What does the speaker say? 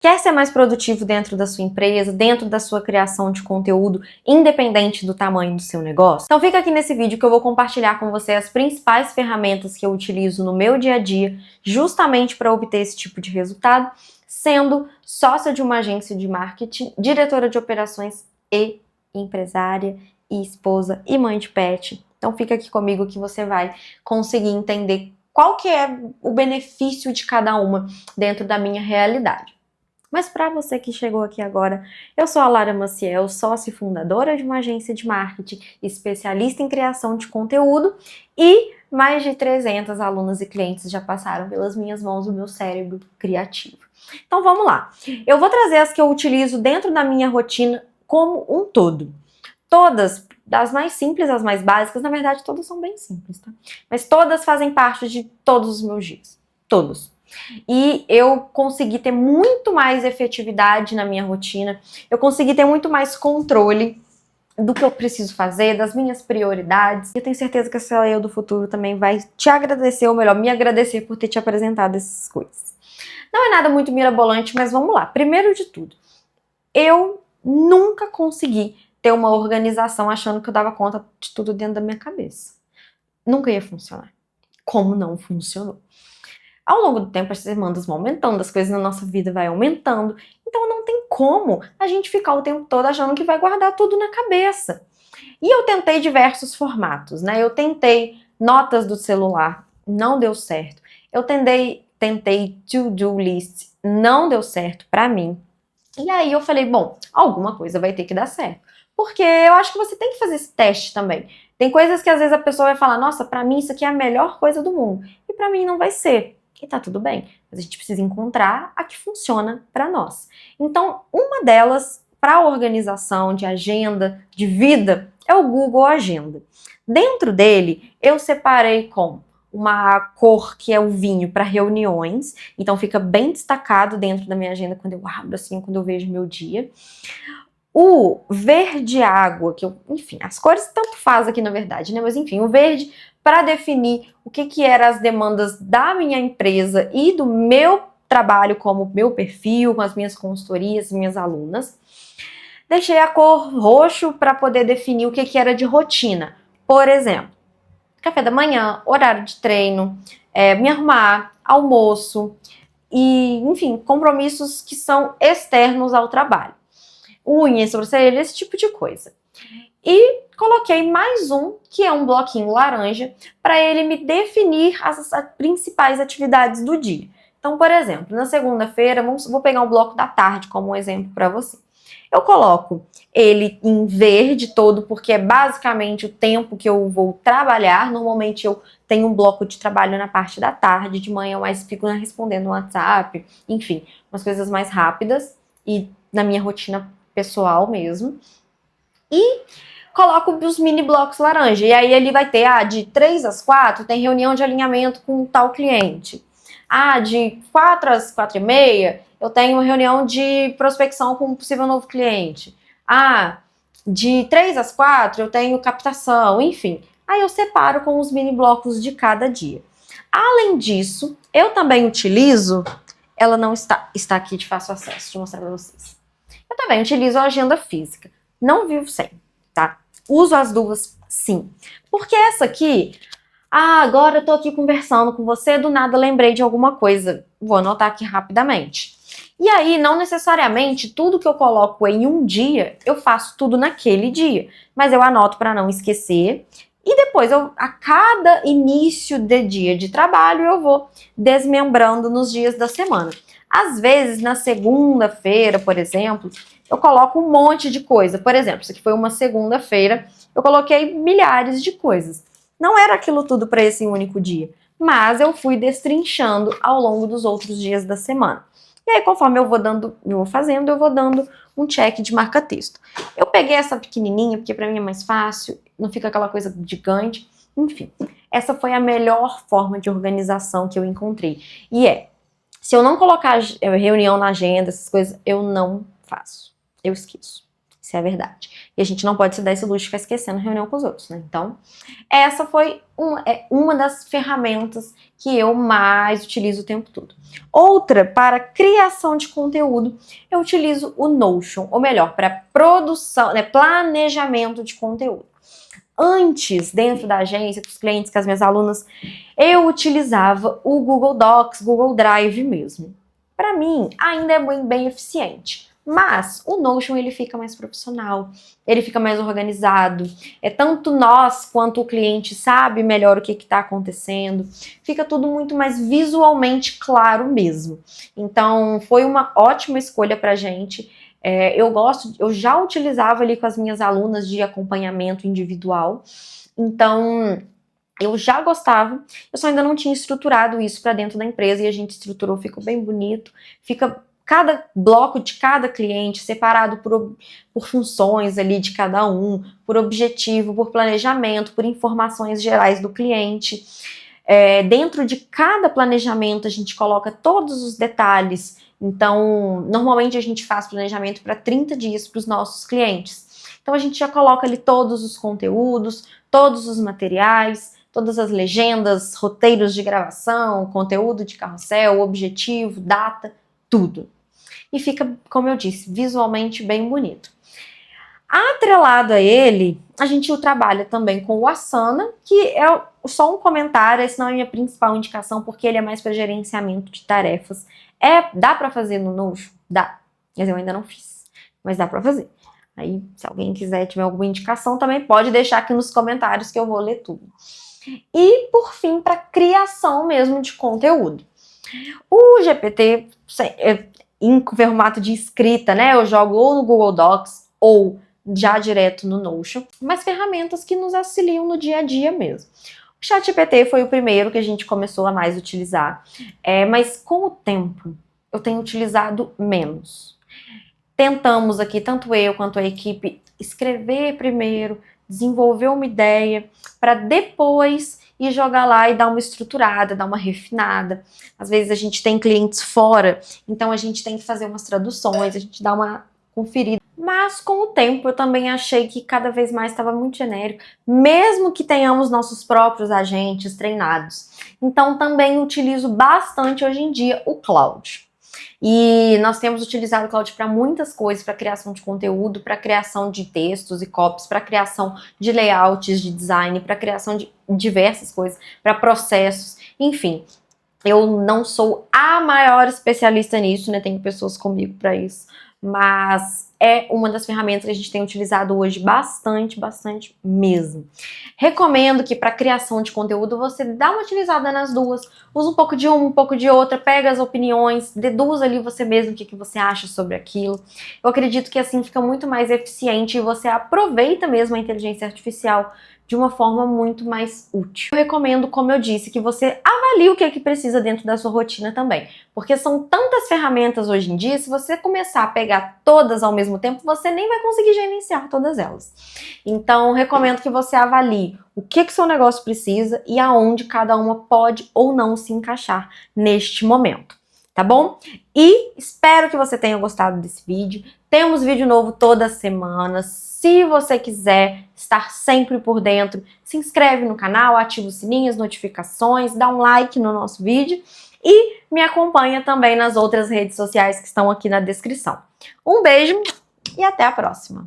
Quer ser mais produtivo dentro da sua empresa, dentro da sua criação de conteúdo, independente do tamanho do seu negócio? Então fica aqui nesse vídeo que eu vou compartilhar com você as principais ferramentas que eu utilizo no meu dia a dia, justamente para obter esse tipo de resultado, sendo sócia de uma agência de marketing, diretora de operações e empresária e esposa e mãe de pet. Então fica aqui comigo que você vai conseguir entender qual que é o benefício de cada uma dentro da minha realidade. Mas para você que chegou aqui agora, eu sou a Lara Maciel, sócia e fundadora de uma agência de marketing, especialista em criação de conteúdo e mais de 300 alunas e clientes já passaram pelas minhas mãos o meu cérebro criativo. Então vamos lá. Eu vou trazer as que eu utilizo dentro da minha rotina como um todo. Todas, das mais simples às mais básicas, na verdade todas são bem simples, tá? Mas todas fazem parte de todos os meus dias. Todos. E eu consegui ter muito mais efetividade na minha rotina, eu consegui ter muito mais controle do que eu preciso fazer, das minhas prioridades. Eu tenho certeza que essa eu do futuro também vai te agradecer, ou melhor, me agradecer por ter te apresentado essas coisas. Não é nada muito mirabolante, mas vamos lá. Primeiro de tudo, eu nunca consegui ter uma organização achando que eu dava conta de tudo dentro da minha cabeça. Nunca ia funcionar. Como não funcionou? Ao longo do tempo, as demandas vão aumentando, as coisas na nossa vida vai aumentando, então não tem como a gente ficar o tempo todo achando que vai guardar tudo na cabeça. E eu tentei diversos formatos, né? Eu tentei notas do celular, não deu certo. Eu tentei to-do list, não deu certo pra mim. E aí eu falei, bom, alguma coisa vai ter que dar certo. Porque eu acho que você tem que fazer esse teste também. Tem coisas que às vezes a pessoa vai falar, nossa, pra mim isso aqui é a melhor coisa do mundo. E pra mim não vai ser. E tá tudo bem, mas a gente precisa encontrar a que funciona para nós. Então, uma delas, para organização de agenda, de vida, é o Google Agenda. Dentro dele, eu separei com uma cor que é o vinho para reuniões, então fica bem destacado dentro da minha agenda quando eu abro assim, quando eu vejo meu dia. O verde água, que eu, enfim, as cores tanto faz aqui na verdade, né? Mas enfim, o verde para definir o que eram as demandas da minha empresa e do meu trabalho como meu perfil, com as minhas consultorias, minhas alunas. Deixei a cor roxo para poder definir o que era de rotina. Por exemplo, café da manhã, horário de treino, me arrumar, almoço e, enfim, compromissos que são externos ao trabalho. Unhas, sobrancelha, esse tipo de coisa. E coloquei mais um, que é um bloquinho laranja, para ele me definir as principais atividades do dia. Então, por exemplo, na segunda-feira, vou pegar um bloco da tarde como um exemplo para você. Eu coloco ele em verde todo, porque é basicamente o tempo que eu vou trabalhar. Normalmente eu tenho um bloco de trabalho na parte da tarde, de manhã eu mais fico respondendo no WhatsApp, enfim, umas coisas mais rápidas e na minha rotina pessoal mesmo. E coloco os mini blocos laranja. E aí ele vai ter, de 3 às 4 tem reunião de alinhamento com tal cliente. De 4 às 4h30 eu tenho uma reunião de prospecção com um possível novo cliente. De 3 às 4 eu tenho captação, enfim. Aí eu separo com os mini blocos de cada dia. Além disso, eu também utilizo, ela não está aqui de fácil acesso, deixa eu mostrar para vocês. Eu também utilizo a agenda física. Não vivo sem, tá? Uso as duas, sim. Porque essa aqui, agora eu tô aqui conversando com você, do nada lembrei de alguma coisa. Vou anotar aqui rapidamente. E aí, não necessariamente tudo que eu coloco em um dia, eu faço tudo naquele dia. Mas eu anoto para não esquecer. E depois, a cada início de dia de trabalho, eu vou desmembrando nos dias da semana. Às vezes, na segunda-feira, por exemplo, eu coloco um monte de coisa. Por exemplo, isso aqui foi uma segunda-feira, eu coloquei milhares de coisas. Não era aquilo tudo para esse único dia, mas eu fui destrinchando ao longo dos outros dias da semana. E aí, conforme eu vou dando um check de marca-texto. Eu peguei essa pequenininha, porque para mim é mais fácil, não fica aquela coisa gigante. Enfim, essa foi a melhor forma de organização que eu encontrei. E se eu não colocar reunião na agenda, essas coisas, eu não faço. Eu esqueço. Isso é a verdade. E a gente não pode se dar esse luxo de ficar esquecendo reunião com os outros, né? Então, essa foi uma das ferramentas que eu mais utilizo o tempo todo. Outra, para criação de conteúdo, eu utilizo o Notion, ou melhor, para produção, né, planejamento de conteúdo. Antes, dentro da agência, com os clientes, com as minhas alunas, eu utilizava o Google Docs, Google Drive mesmo. Para mim, ainda é bem eficiente. Mas o Notion, ele fica mais profissional, ele fica mais organizado. Tanto nós quanto o cliente sabe melhor o que está acontecendo. Fica tudo muito mais visualmente claro mesmo. Então, foi uma ótima escolha pra gente. Eu já utilizava ali com as minhas alunas de acompanhamento individual. Então, eu já gostava, eu só ainda não tinha estruturado isso para dentro da empresa e a gente estruturou, ficou bem bonito, fica cada bloco de cada cliente separado por funções ali de cada um, por objetivo, por planejamento, por informações gerais do cliente. Dentro de cada planejamento a gente coloca todos os detalhes. Então, normalmente a gente faz planejamento para 30 dias para os nossos clientes. Então a gente já coloca ali todos os conteúdos, todos os materiais, todas as legendas, roteiros de gravação, conteúdo de carrossel, objetivo, data, tudo. E fica, como eu disse, visualmente bem bonito. Atrelado a ele, a gente trabalha também com o Asana, que é só um comentário, esse não é a minha principal indicação, porque ele é mais para gerenciamento de tarefas. Dá para fazer no Notion? Dá, mas eu ainda não fiz, mas dá para fazer. Aí, se alguém quiser, tiver alguma indicação, também pode deixar aqui nos comentários que eu vou ler tudo. E, por fim, para criação mesmo de conteúdo. O GPT, em formato de escrita, né? Eu jogo ou no Google Docs ou já direto no Notion, mas ferramentas que nos auxiliam no dia a dia mesmo. O ChatGPT foi o primeiro que a gente começou a mais utilizar, mas com o tempo eu tenho utilizado menos. Tentamos aqui, tanto eu quanto a equipe, escrever primeiro, desenvolver uma ideia, para depois ir jogar lá e dar uma estruturada, dar uma refinada. Às vezes a gente tem clientes fora, então a gente tem que fazer umas traduções, a gente dá uma conferida. Mas com o tempo eu também achei que cada vez mais estava muito genérico, mesmo que tenhamos nossos próprios agentes treinados. Então também utilizo bastante hoje em dia o Claude. E nós temos utilizado o Claude para muitas coisas, para criação de conteúdo, para criação de textos e copies, para criação de layouts, de design, para criação de diversas coisas, para processos, enfim. Eu não sou a maior especialista nisso, né? Tenho pessoas comigo para isso, mas é uma das ferramentas que a gente tem utilizado hoje bastante mesmo. Recomendo que para criação de conteúdo você dá uma utilizada nas duas, usa um pouco de uma, um pouco de outra, pega as opiniões, deduz ali você mesmo o que você acha sobre aquilo. Eu acredito que assim fica muito mais eficiente e você aproveita mesmo a inteligência artificial de uma forma muito mais útil. Eu recomendo, como eu disse, que você avalie o que é que precisa dentro da sua rotina também, porque são tantas ferramentas hoje em dia, se você começar a pegar todas ao mesmo tempo, você nem vai conseguir gerenciar todas elas. Então, recomendo que você avalie o que seu negócio precisa e aonde cada uma pode ou não se encaixar neste momento, tá bom? E espero que você tenha gostado desse vídeo. Temos vídeo novo toda semana. Se você quiser estar sempre por dentro, se inscreve no canal, ativa o sininho, as notificações, dá um like no nosso vídeo e me acompanha também nas outras redes sociais que estão aqui na descrição. Um beijo e até a próxima!